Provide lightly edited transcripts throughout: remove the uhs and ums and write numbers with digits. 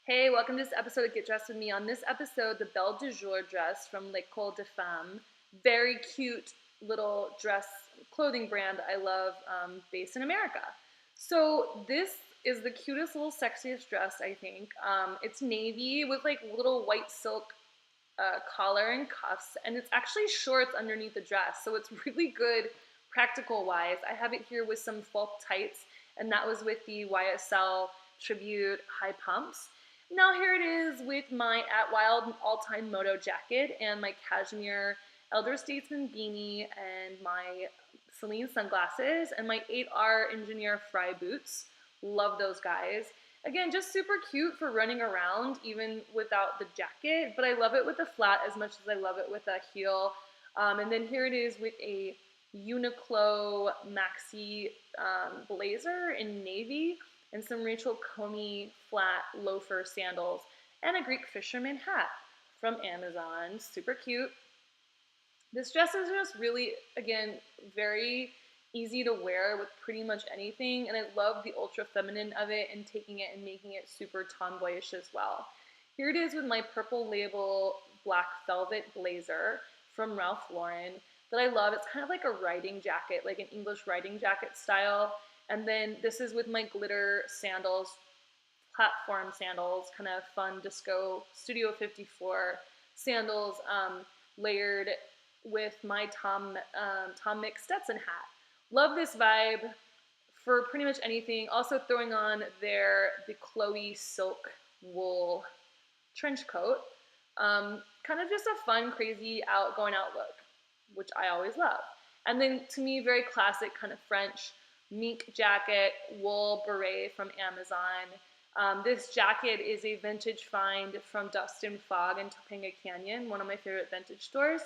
Hey, welcome to this episode of Get Dressed With Me. On this episode, the Belle Du Jour dress from L'ecole Des Femmes. Very cute little dress clothing brand I love, based in America. So this is the cutest little sexiest dress, I think. It's navy with like little white silk collar and cuffs, and it's actually shorts underneath the dress, so it's really good practical wise. I have it here with some faux tights, and that was with the YSL Tribute high pumps. Now here it is with my At Wild all-time moto jacket and my cashmere Elder Statesman beanie and my Celine sunglasses and my 8R Engineer Fry boots. Love those guys. Again, just super cute for running around even without the jacket, but I love it with the flat as much as I love it with a heel. And then here it is with a Uniqlo maxi blazer in navy and some Rachel Comey flat loafer sandals and a Greek fisherman hat from Amazon. Super cute. This dress is just really, again, very easy to wear with pretty much anything, and I love the ultra feminine of it and taking it and making it super tomboyish as well. Here it is with my Purple Label black velvet blazer from Ralph Lauren that I love. It's kind of like a riding jacket, like an English riding jacket style. And then this is with my glitter sandals, platform sandals, kind of fun disco Studio 54 sandals, layered with my Tom Mix Stetson hat. Love this vibe for pretty much anything. Also throwing on the Chloe silk wool trench coat. Kind of just a fun, crazy, going out look, which I always love. And then to me, very classic kind of French mink jacket, wool beret from Amazon. This jacket is a vintage find from Dustin Fogg in Topanga Canyon, one of my favorite vintage stores.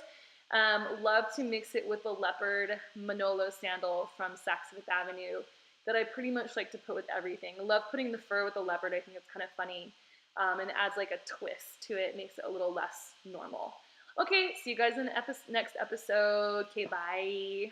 Love to mix it with the leopard Manolo sandal from Saks Fifth Avenue that I pretty much like to put with everything. I love putting the fur with the leopard. I think it's kind of funny, and adds like a twist to it, makes it a little less normal. Okay, see you guys in the next episode. Okay, bye.